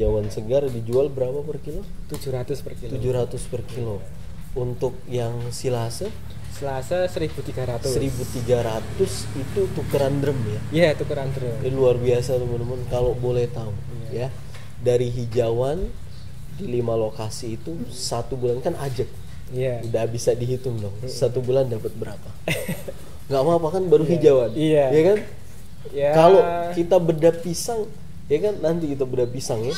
hijauan segar dijual berapa per kilo? 700 per kilo. 700 per kilo. Untuk yang silase? Selasa 1.300. 1.300 itu tukeran drum ya? Iya, tukeran drum. Ini luar biasa teman-teman, kalau boleh tahu ya. Dari hijauan di 5 lokasi itu 1 bulan kan ajak. Iya. Udah bisa dihitung dong. 1 bulan dapat berapa? Nggak apa-apa kan baru hijauan. Iya. Ya kan? Ya. Kalau kita bedah pisang, ya kan nanti kita bedah pisang ya.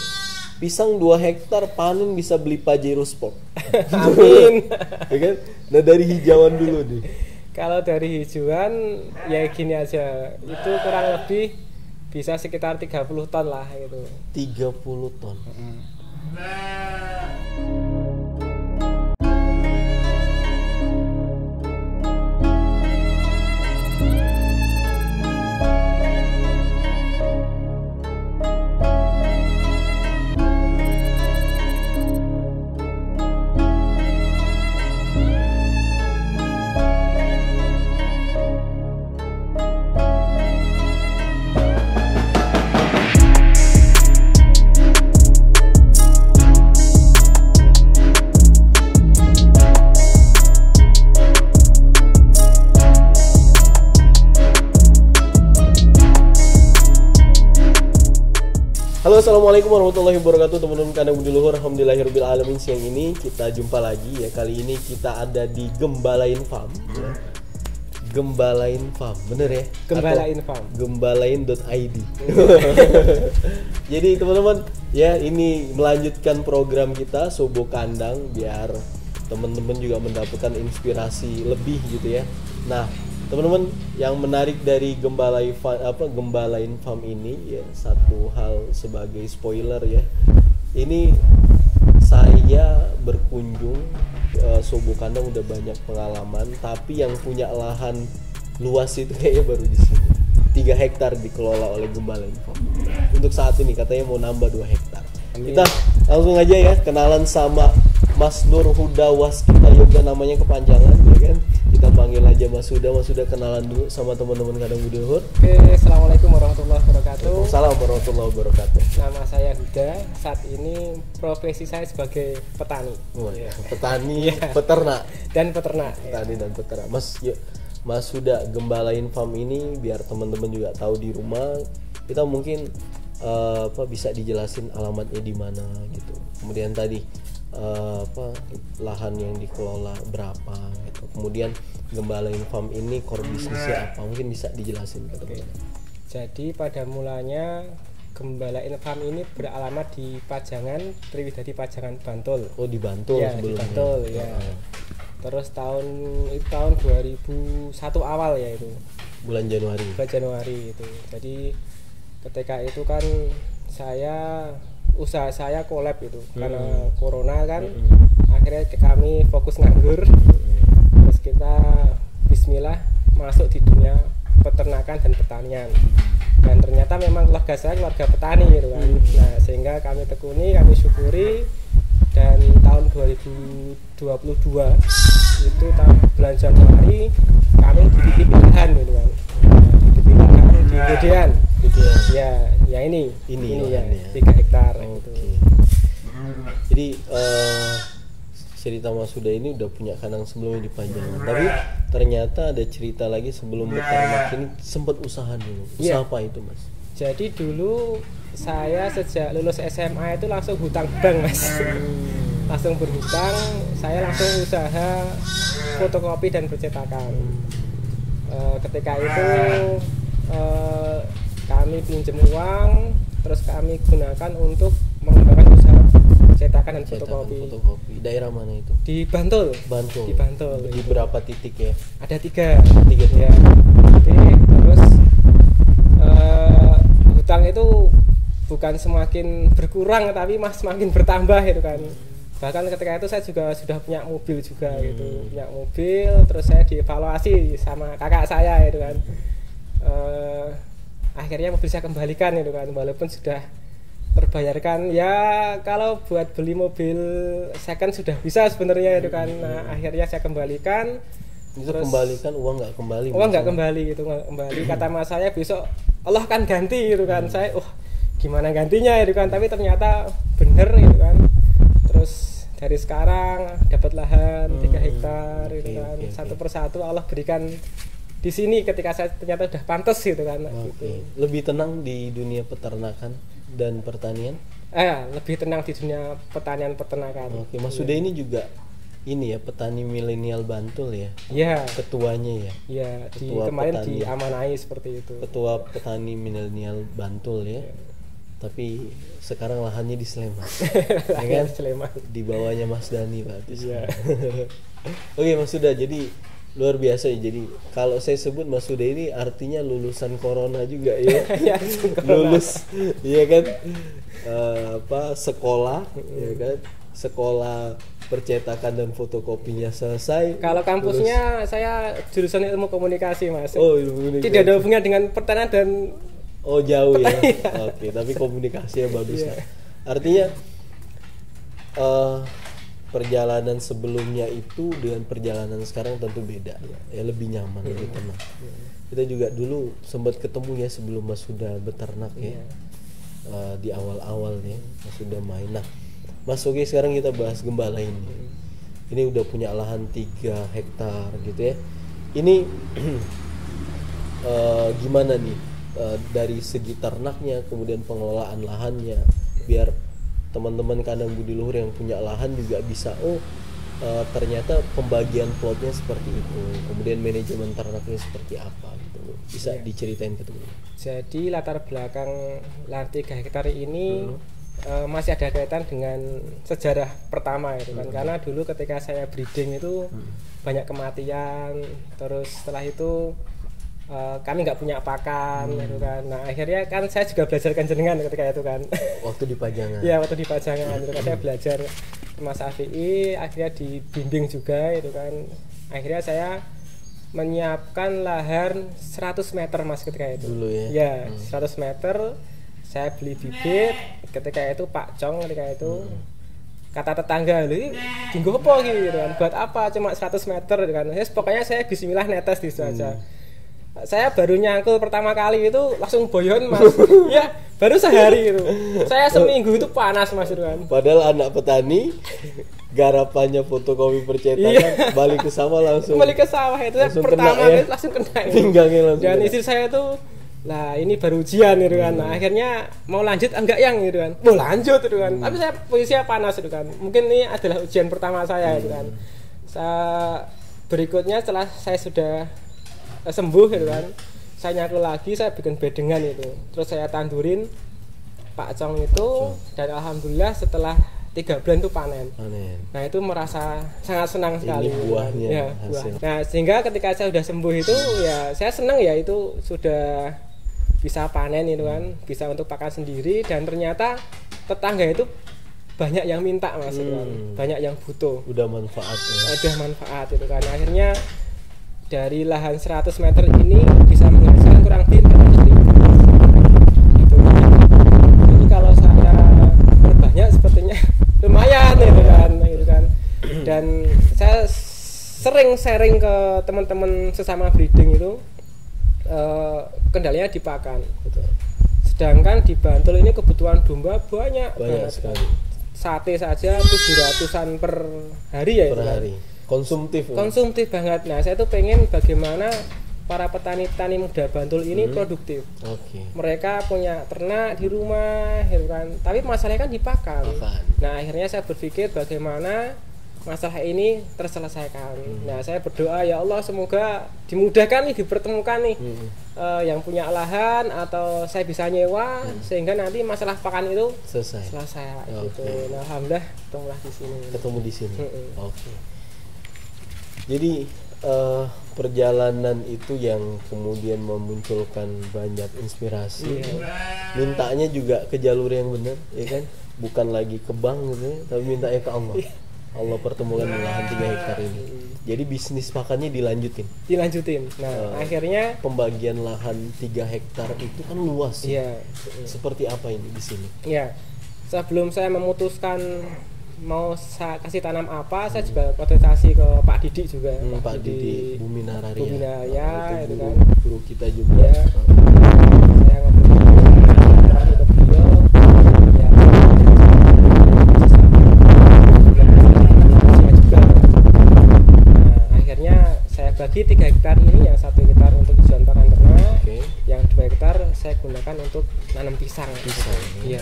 Pisang 2 hektar panen bisa beli Pajero Sport. Amin. Ya kan? Nah dari hijauan dulu nih. Kalau dari hijauan ya gini aja. Itu kurang lebih bisa sekitar 30 ton lah gitu. 30 ton. Halo, assalamualaikum warahmatullahi wabarakatuh teman-teman kandang budi luhur. Alhamdulillahirabbil alamin. Siang ini kita jumpa lagi ya. Kali ini kita ada di Gembalain Farm ya. Gembalain Farm, bener ya? Gembalain Farm. Gembalain.id. Jadi teman-teman ya, ini melanjutkan program kita Sobo Kandang biar teman-teman juga mendapatkan inspirasi lebih gitu ya. Nah, teman-teman, yang menarik dari Gembalain Farm ini ya, satu hal sebagai spoiler ya. Ini saya berkunjung Sobo Kandang udah banyak pengalaman, tapi yang punya lahan luas itu kayaknya baru di sini. 3 hektar dikelola oleh Gembalain Farm. Untuk saat ini katanya mau nambah 2 hektar. Amin. Kita langsung aja ya kenalan sama Mas Nur Huda Waskita Yoga, namanya kepanjangan ya kan. Kita panggil aja Mas Huda. Mas Huda kenalan dulu sama teman-teman kandang budi luhur. Oke, assalamualaikum warahmatullahi wabarakatuh. Waalaikumsalam warahmatullahi wabarakatuh. Nama saya Huda. Saat ini profesi saya sebagai petani. Petani, Iya. peternak. Dan peternak. Petani dan peternak. Mas Huda, Gembalain Farm ini biar teman-teman juga tahu di rumah. Kita mungkin bisa dijelasin alamatnya di mana gitu. Kemudian tadi lahan yang dikelola berapa gitu. Kemudian Gembalain Farm ini core bisnisnya apa? Mungkin bisa dijelasin ke teman-teman. Jadi pada mulanya Gembalain Farm ini beralamat di Pajangan, Triwidadi Pajangan, Bantul. Oh, di Bantul Ya, di sebelumnya. Bantul ya. Terus tahun 2001 awal ya itu. Bulan Januari. Bulan Januari itu. Jadi ketika itu kan usaha saya kolab itu karena corona kan. Akhirnya kami fokus nganggur. Terus kita bismillah masuk di dunia peternakan dan pertanian. Dan ternyata memang keluarga saya keluarga petani gitu kan. Nah, sehingga kami tekuni, kami syukuri, dan tahun 2022 itu bulan Januari kami dititip lahan gitu kan. Dititip lahan di Gedean. Ya ini ya, 3 hektar gitu. Jadi cerita Mas Huda ini udah punya kandang sebelumnya di Pajangan. Tapi ternyata ada cerita lagi sebelum beternak ini sempat usaha dulu. Usaha apa itu, Mas? Jadi dulu saya sejak lulus SMA itu langsung hutang bank, Mas. Langsung berhutang, saya langsung usaha fotokopi dan percetakan. Ketika itu kami pinjam uang, terus kami gunakan untuk mengembangkan usaha cetakan dan fotokopi. Daerah mana itu? Di Bantul. Bantul. Di Bantul. Di berapa titik ya? Ada 3 titik. Ya. Terus hutang itu bukan semakin berkurang tapi semakin bertambah gitu kan. Bahkan ketika itu saya juga sudah punya mobil juga gitu. Punya mobil, terus saya dievaluasi sama kakak saya gitu kan. Akhirnya mobil saya kembalikan gitu kan, walaupun sudah terbayarkan ya. Kalau buat beli mobil second sudah bisa sebenarnya itu kan. Nah, akhirnya saya kembalikan. Itu kembalikan uang nggak kembali? Uang nggak kembali gitu, nggak kembali. Kata mas saya besok Allah kan ganti gitu kan. Saya gimana gantinya itu kan, tapi ternyata bener gitu kan. Terus dari sekarang dapat lahan 3 hektar gitu kan. Satu persatu Allah berikan di sini ketika saya ternyata udah pantas gitu kan. Gitu. Lebih tenang di dunia peternakan dan pertanian? Lebih tenang di dunia pertanian peternakan. Oke, Mas Huda ini juga ini ya, petani milenial Bantul ya? Iya. Ketuanya ya? Iya, kemarin diamanai seperti itu. Ketua petani milenial Bantul ya? Tapi sekarang lahannya di Sleman. Ya kan? Sleman. Di bawahnya Mas Dani Pak. Iya. Oke Mas Huda, jadi luar biasa ya. Jadi kalau saya sebut Mas Huda ini artinya lulusan corona juga ya. Lulus, iya kan? Sekolah, ya kan? Sekolah percetakan dan fotokopinya selesai. Kalau kampusnya saya jurusan ilmu komunikasi Mas. Oh, ilmu komunikasi. Tidak ada hubungan dengan pertanian dan jauh ya. Oke, tapi komunikasinya bagus. Iya. Artinya perjalanan sebelumnya itu dengan perjalanan sekarang tentu beda. Ya lebih nyaman, lebih tenang. Kita juga dulu sempat ketemu ya sebelum Mas Huda beternak ya. Di awal-awal ya Mas Huda main. Nah, Mas, oke, sekarang kita bahas gembala ini. Ini udah punya lahan 3 hektar gitu ya. Ini gimana nih dari segi ternaknya, kemudian pengelolaan lahannya, biar teman-teman kandang budi luhur yang punya lahan juga bisa ternyata pembagian plotnya seperti itu, kemudian manajemen ternaknya seperti apa gitu. Bisa diceritain ke teman. Jadi latar belakang lahan 3 hektar ini masih ada kaitan dengan sejarah pertama itu kan, karena dulu ketika saya breeding itu banyak kematian, terus setelah itu kami nggak punya pakan gitu kan. Nah akhirnya kan saya juga belajar jenengan ketika itu kan. Waktu di Pajangan. Iya, waktu di Pajangan itu kan saya belajar Mas Afi'i, akhirnya dibimbing juga itu kan. Akhirnya saya menyiapkan lahan 100 meter Mas ketika itu. Dulu ya. Ya, 100 meter saya beli bibit ketika itu Pak Cong ketika itu. Kata tetangga, "Lho, dinggo apa gitu kan? Buat apa cuma 100 meter gitu kan." Ya, pokoknya saya bismillah netes di situ aja. Saya baru nyangkul pertama kali itu langsung boyon Mas. Ya, baru sehari itu. Saya seminggu itu panas Mas itu kan. Padahal anak petani garapannya fotokopi percetakan, balik ke sawah langsung. Balik ke sawah itu pertama kali langsung kena. Pinggangnya langsung. Dan istri saya tuh, lah ini baru ujian gitu kan. Nah, akhirnya mau lanjut enggak yang gitu kan. Mau lanjut gitu kan. Tapi saya posisinya panas gitu kan. Mungkin ini adalah ujian pertama saya gitu kan. Berikutnya setelah saya sudah sembuh gitu kan, saya nyakul lagi, saya bikin bedengan itu, terus saya tandurin Pak Cong itu, dan alhamdulillah setelah 3 bulan itu panen. Nah itu merasa sangat senang sekali. Ini buahnya ya, hasil. Nah sehingga ketika saya sudah sembuh itu ya saya senang ya, itu sudah bisa panen itu kan, bisa untuk pakan sendiri, dan ternyata tetangga itu banyak yang minta Mas itu kan, banyak yang butuh. Udah manfaat ya. Udah manfaat itu kan. Akhirnya dari lahan 100 meter ini bisa menghasilkan kurang lebih 400.000 gitu. Jadi kalau saya berbanyak sepertinya lumayan gitu kan. Dan saya sering sharing ke teman-teman sesama breeding itu, kendalanya di pakan gitu. Sedangkan di Bantul ini kebutuhan domba banyak banget sekali. Sate saja 700-an per hari ya per hari. Konsumtif banget. Nah saya tuh pengen bagaimana para petani-petani muda Bantul ini produktif. Mereka punya ternak di rumah gitu kan, tapi masalahnya kan dipakan. Nah akhirnya saya berpikir bagaimana masalah ini terselesaikan. Nah saya berdoa ya Allah semoga dimudahkan nih, dipertemukan nih yang punya lahan atau saya bisa nyewa sehingga nanti masalah pakan itu selesai gitu. Nah alhamdulillah ketemu di sini. Jadi perjalanan itu yang kemudian memunculkan banyak inspirasi. Mintanya juga ke jalur yang benar, ya kan? Bukan lagi ke bank gitu ya, tapi mintanya ke Allah. Allah pertemukan lahan 3 hektar ini. Jadi bisnis pakannya dilanjutin. Nah, akhirnya pembagian lahan 3 hektar itu kan luas. Iya. Seperti apa ini di sini? Iya. Sebelum saya memutuskan mau saya kasih tanam apa, saya juga konsultasi ke Pak Didi juga. Pak Didi Buminararia. Itu kan guru kita juga. Ya. Saya ngobrol ke beliau, bagi 3 hektar ini, yang 1 hektar untuk hijauan pakan ternak, Oke. yang 2 hektar saya gunakan untuk nanam pisang. Pisang. Iya.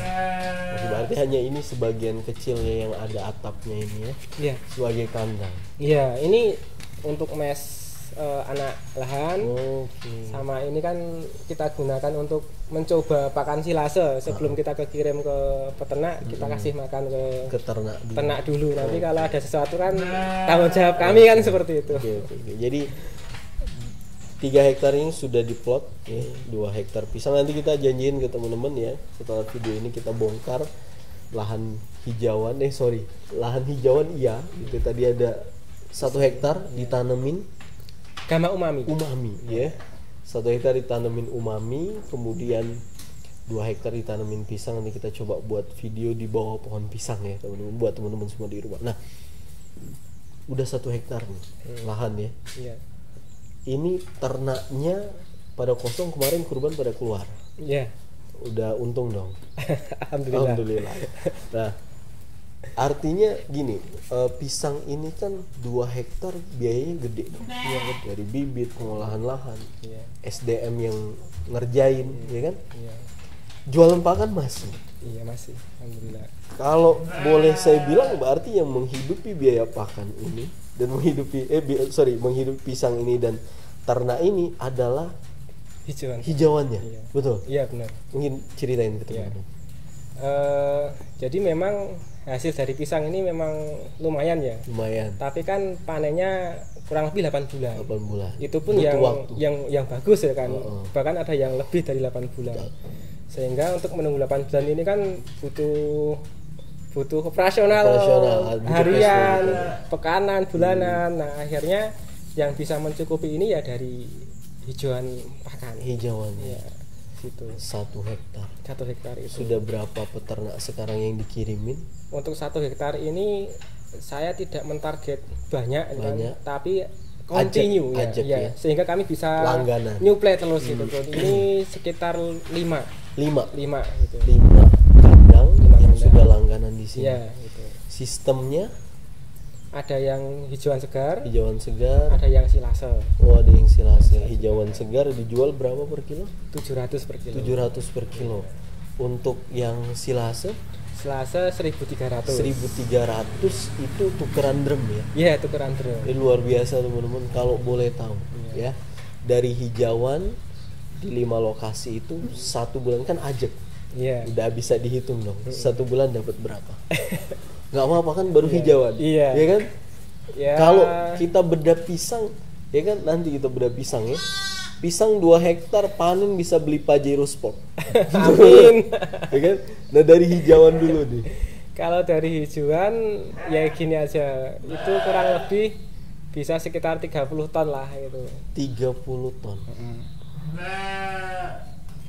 Berarti hanya ini sebagian kecilnya yang ada atapnya ini ya, Iya. sebagai kandang. Iya, ini untuk mes anak lahan. Oke. Sama ini kan kita gunakan untuk mencoba pakan silase sebelum kita kirim ke peternak, kita kasih makan ke Ternak dulu. ternak dulu. Nanti kalau ada sesuatu kan tanggung jawab kami kan seperti itu. Oke. Jadi 3 hektar ini sudah diplot ya, 2 hektar pisang. Nanti kita janjiin ke teman-teman ya, setelah video ini kita bongkar lahan hijauan. Lahan hijauan iya. Itu tadi ada 1 hektar ditanemin Gama umami. ya. 1 hektar ditanemin umami, kemudian 2 hektar ditanemin pisang. Nanti kita coba buat video di bawah pohon pisang ya teman-teman, buat teman-teman semua di rumah. Nah, udah 1 hektar nih lahan ya. Iya. Ini ternaknya pada kosong, kemarin kurban pada keluar. Iya. Udah untung dong. Alhamdulillah. Nah, artinya gini, pisang ini kan 2 hektar biayanya gede dong. Iya, Dari bibit, pengolahan lahan, Iya. SDM yang ngerjain, ya kan? Iya. Jualan pakan masih. Iya masih. Alhamdulillah. Kalau boleh saya bilang, berarti yang menghidupi biaya pakan ini dan menghidupi menghidupi pisang ini dan ternak ini adalah hijauannya. Iya. Betul. Iya benar. Mungkin ceritain ke Iya. teman-teman. Jadi memang hasil dari pisang ini memang lumayan ya. Lumayan. Tapi kan panennya kurang lebih 8 bulan. 8 bulan. Itu pun Butuh yang waktu. yang bagus ya kan. Oh. Bahkan ada yang lebih dari 8 bulan. Sehingga untuk menunggu 8 bulan ini kan butuh operasional butuh harian, cash flow. pekanan, bulanan. Nah, akhirnya yang bisa mencukupi ini ya dari hijauan pakan. Hijauannya. Ya, gitu. 1 hektar. 1 hektar itu. Sudah berapa peternak sekarang yang dikirimin? Untuk 1 hektar ini saya tidak mentarget banyak. Kan, tapi continue ajak ya. Sehingga kami bisa langganan nyuplai terus gitu. Ini sekitar 5 gitu. 5 kandang yang sudah langganan di sini. Iya, gitu. Sistemnya Ada yang hijauan segar, hijauan segar. ada yang silase. Oh, ada yang silase. Hijauan segar dijual berapa per kilo? 700 per kilo. 700 per kilo. Untuk yang silase Silase 1.300. 1.300 itu tukeran drum ya. Iya, tukeran drum. Ini luar biasa teman-teman, kalau boleh tahu ya. Dari hijauan di 5 lokasi itu 1 bulan kan ajak. Iya. Udah bisa dihitung dong. 1 bulan dapat berapa? Nggak apa-apa kan, baru hijauan. Iya. Ya kan? Ya. Kalau kita bedah pisang, ya kan, nanti kita bedah pisang ya. Pisang 2 hektar panen bisa beli Pajero Sport. Amin. Ya kan? Nah, dari hijauan dulu nih. Kalau dari hijauan ya gini aja. Itu kurang lebih bisa sekitar 30 ton lah itu. 30 ton.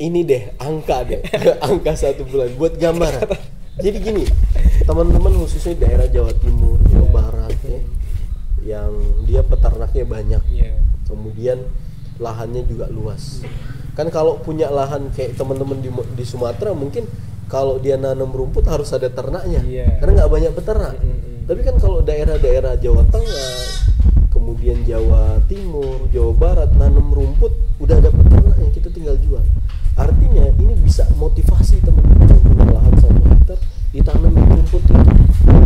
Ini deh angka angka 1 bulan buat gambaran. Jadi gini, teman-teman khususnya daerah Jawa Timur, Jawa Barat ya, yang dia peternaknya banyak, kemudian lahannya juga luas. Kan kalau punya lahan kayak teman-teman di Sumatera, mungkin kalau dia nanam rumput harus ada ternaknya, karena nggak banyak peternak. Tapi kan kalau daerah-daerah Jawa Tengah, kemudian Jawa Timur, Jawa Barat, nanam rumput udah ada peternaknya, kita tinggal jual. Artinya ini bisa motivasi teman-teman yang punya lahan 1 hektar ditanam rumput itu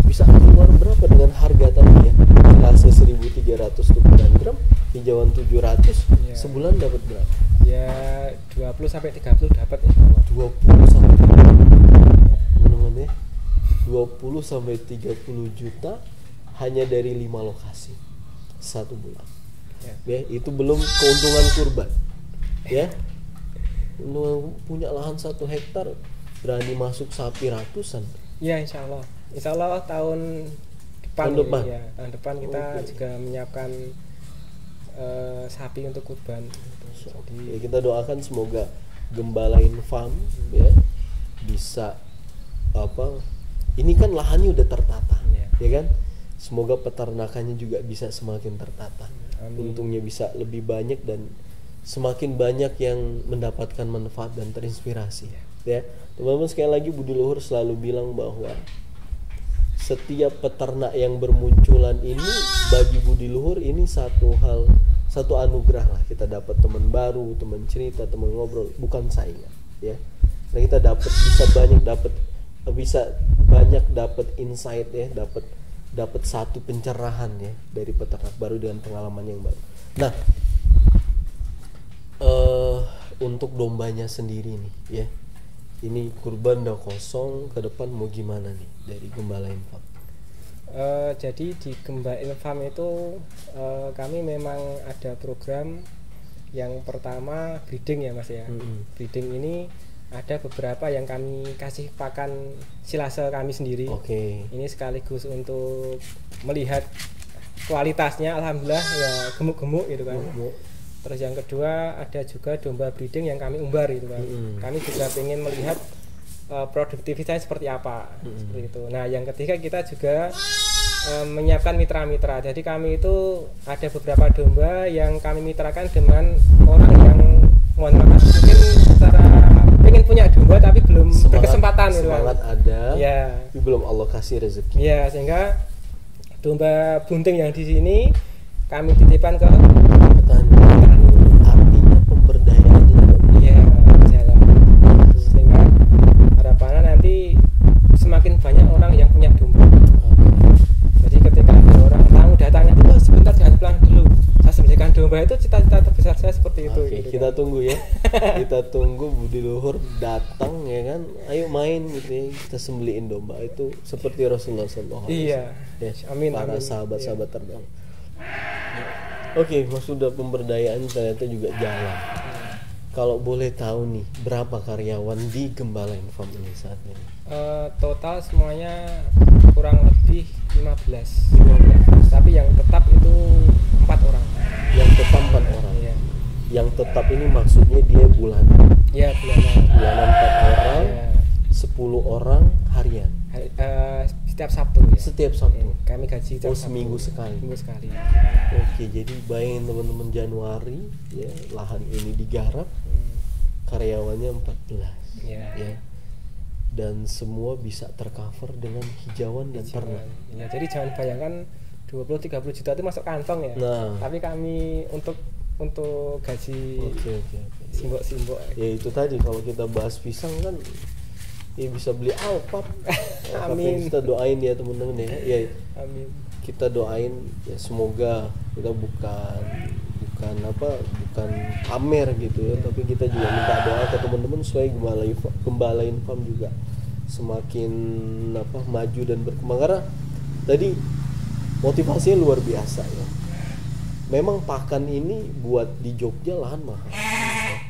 bisa keluar berapa dengan harga tadi ya, hasil 1.300 tukeran gram, hijauan 700, sebulan dapat berapa? Ya 20 sampai 30 dapat insyaallah. 20 sampai 30 teman-teman ya, 20 sampai 30 juta hanya dari 5 lokasi 1 bulan ya. Itu belum keuntungan kurban ya. Punya lahan 1 hektar berani masuk sapi ratusan ya, insyaallah tahun depan ya, tahun depan kita juga menyiapkan sapi untuk kurban. Ya, kita doakan semoga Gembalain Farm ya bisa ini kan lahannya udah tertata ya kan, semoga peternakannya juga bisa semakin tertata. Amin. Untungnya bisa lebih banyak dan semakin banyak yang mendapatkan manfaat dan terinspirasi ya. Teman-teman, sekali lagi Budi Luhur selalu bilang bahwa setiap peternak yang bermunculan ini bagi Budi Luhur ini satu satu anugerah lah, kita dapat teman baru, teman cerita, teman ngobrol, bukan saingan ya. Nah, kita bisa banyak dapat insight ya, dapat satu pencerahan ya dari peternak baru dengan pengalaman yang baru. Nah, untuk dombanya sendiri nih ya, ini kurban udah kosong, ke depan mau gimana nih dari Gembala Farm? Jadi di Gembala Farm itu kami memang ada program yang pertama breeding ya Mas ya. Breeding ini ada beberapa yang kami kasih pakan silase kami sendiri. Ini sekaligus untuk melihat kualitasnya, alhamdulillah ya gemuk-gemuk gitu kan. Terus yang kedua ada juga domba breeding yang kami umbar gitu kan. Kami juga ingin melihat produktivitasnya seperti apa, seperti itu. Nah yang ketiga kita juga menyiapkan mitra-mitra. Jadi kami itu ada beberapa domba yang kami mitrakan dengan orang yang mungkin secara pengen punya domba tapi belum berkesempatan gitu kan. Semangat ada, ya. Tapi belum Allah kasih rezeki. Ya, sehingga domba bunting yang di sini kami titipkan ke petani. Artinya pemberdayaan juga. Iya, jalan. Sehingga harapannya nanti semakin banyak orang yang punya domba. Jadi ketika ada orang tamu datang itu sebentar jangan pulang dulu. Saya sembelihkan domba, itu cita-cita terbesar saya seperti itu. Gitu kita kan. Tunggu ya. Kita tunggu Budi Luhur datang ya kan. Ayo main gitu ya. Kita sembelihin domba itu seperti Rasulullah SAW. Iya. Ya, amin. Para sahabat-sahabat terdahulu. Oke, sudah pemberdayaan ternyata juga jalan. Kalau boleh tahu nih, berapa karyawan di Gembala Farm ini saat ini? Total semuanya kurang lebih 15. Tapi yang tetap itu 4 orang. Yang tetap 4 orang. Iya. Yang tetap ini maksudnya dia bulanan. Iya, bulanan. Bulanan 4 orang. Iya. 10 orang harian. Setiap Sabtu ya. Setiap Sabtu. Kami gaji setiap seminggu sekali. Seminggu sekali. Oke, jadi bayangin teman-teman Januari ya, lahan ini digarap. Karyawannya 14. Ya. Dan semua bisa tercover dengan hijauan dan ternak. Ya, jadi jangan bayangkan 20-30 juta itu masuk kantong ya. Nah. Tapi kami untuk gaji simbok-simbok. Ya itu tadi kalau kita bahas pisang kan ya bisa beli Alphard. Amin. Kita doain ya teman-teman ya. Ya. Amin. Kita doain ya semoga kita bukan pamer gitu ya, tapi kita juga minta doa ke teman-teman supaya Gembala Farm juga semakin maju dan berkembang, karena tadi motivasinya luar biasa ya. Memang pakan ini buat di Jogja lahan mahal.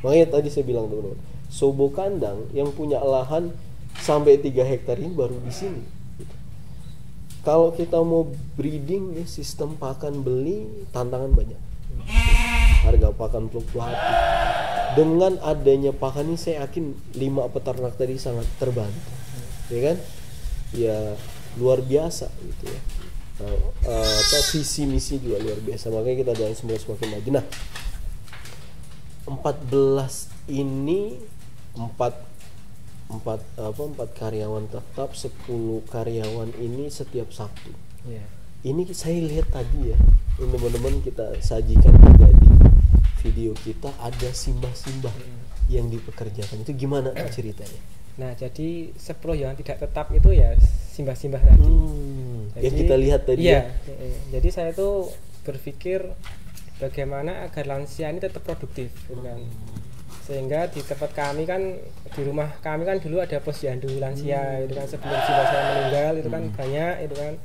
Makanya tadi saya bilang teman-teman, Sobo Kandang yang punya lahan sampai 3 hektar ini baru di sini. Kalau kita mau breeding ya, sistem pakan beli tantangan banyak. Harga pakan fluktuatif. Dengan adanya pakan ini saya yakin 5 peternak tadi sangat terbantu. Ya kan? Ya luar biasa gitu ya. Visi misi juga luar biasa. Makanya kita doain semoga semakin maju. Nah, 14 ini 4 karyawan tetap, 10 karyawan ini setiap Sabtu. Yeah. Ini saya lihat tadi ya, ini teman-teman kita sajikan juga di video kita, ada simbah-simbah yang dipekerjakan. Itu gimana ceritanya? Nah, jadi 10 yang tidak tetap itu ya simbah-simbah tadi. Jadi, yang kita lihat tadi. Iya. Jadi saya tuh berpikir bagaimana agar lansia ini tetap produktif, kan? Sehingga di tempat kami kan, di rumah kami kan dulu ada posyandu lansia, itu kan sebelum simbah saya meninggal itu kan banyak itu kan.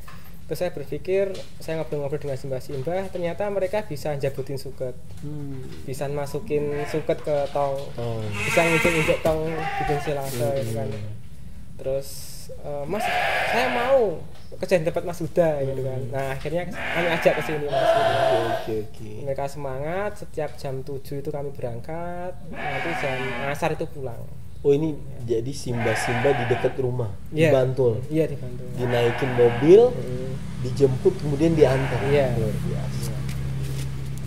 Terus saya berpikir, saya ngobrol-ngobrol dengan simbah-simbah, ternyata mereka bisa jabutin suket, bisa masukin suket ke tong, bisa nginjek-injek tong bikin silase itu kan. Terus Mas, saya mau kerja di tempat Mas Huda gitu kan. Nah akhirnya kami ajak ke sini Mas. Okay. Mereka semangat, setiap jam 7 itu kami berangkat, nanti jam asar itu pulang. Oh ini jadi simbah-simbah di dekat rumah, di Bantul. Iya di Bantul. Dinaikin mobil, dijemput kemudian diantar. Iya.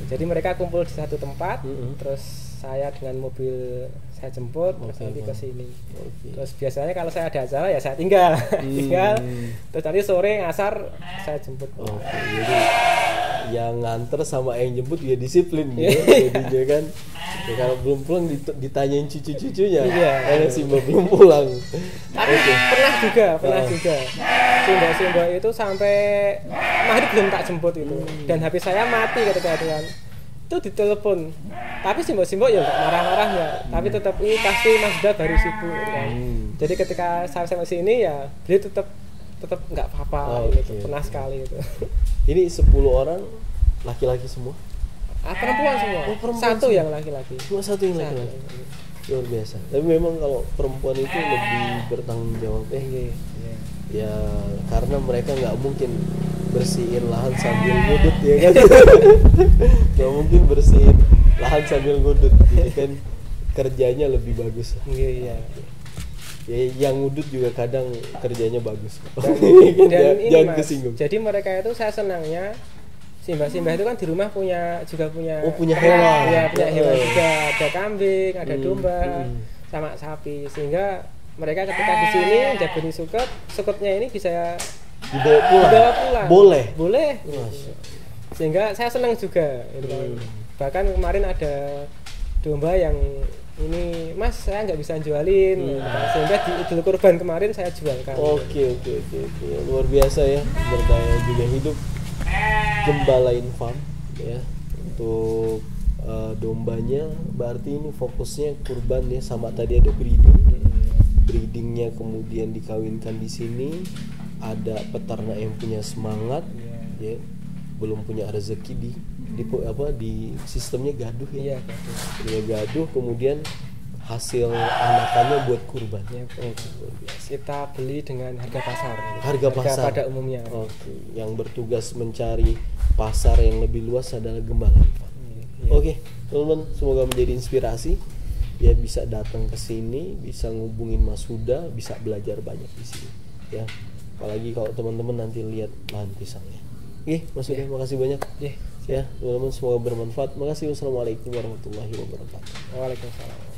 Jadi mereka kumpul di satu tempat, terus saya dengan mobil saya jemput, terus nanti ke sini. Terus biasanya kalau saya ada acara ya saya tinggal. Terus nanti sore asar saya jemput. Jadi yang nganter sama yang jemput juga disiplin gitu. Jadinya kan ya, kalau belum pulang ditanyain cucu-cucunya karena Simba belum pulang. Tapi pernah juga Simba itu sampai maghrib belum tak jemput itu, dan HP saya mati ketika itu kan. Itu ditelepon, tapi Simba ya nggak marah-marah ya, tapi tetap ini pasti Mas Huda baru sibuk kan. Jadi ketika saya sampai sini ya beliau tetap nggak apa-apa gitu. Pernah sekali itu. Ini 10 orang laki-laki semua? Perempuan semua. Perempuan satu semua. yang laki-laki. Cuma satu yang laki-laki. Luar biasa. Tapi memang kalau perempuan itu lebih bertanggung jawab ya karena mereka nggak mungkin bersihin lahan sambil ngudut ya kan. Nggak mungkin bersihin lahan sambil ngudut. Jadi kan kerjanya lebih bagus. Iya. Ya, yang ngudut juga kadang kerjanya bagus. Dan ini jangan Mas, kesinggung. jadi mereka itu saya senangnya Simba itu kan di rumah punya hewan. Ya, punya hewan juga, ada kambing, ada domba, sama sapi, sehingga mereka ketika di sini jabuni sukutnya ini bisa dibawa pulang. Boleh. Sehingga saya senang juga gitu kan. Bahkan kemarin ada domba yang ini Mas saya nggak bisa jualin, sehingga di Idul Kurban kemarin saya jualkan. Oke. Luar biasa ya, berdaya juga hidup. Gembalain farm ya untuk dombanya, berarti ini fokusnya kurban ya, sama tadi ada breedingnya kemudian dikawinkan di sini. Ada peternak yang punya semangat ya, belum punya rezeki di sistemnya gaduh ya. Iya, gaduh kemudian hasil anakannya buat kurban. Ya, kita beli dengan harga pasar. Harga pasar pada umumnya. Yang bertugas mencari pasar yang lebih luas adalah gembala. Oke, teman-teman, semoga menjadi inspirasi. Ya bisa datang ke sini, bisa ngubungin Mas Huda, bisa belajar banyak di sini. Ya, apalagi kalau teman-teman nanti lihat lahan pisangnya. Oke, Mas Huda, makasih banyak. Ya, teman-teman, semoga bermanfaat. Makasih. Wassalamualaikum warahmatullahi wabarakatuh. Waalaikumsalam.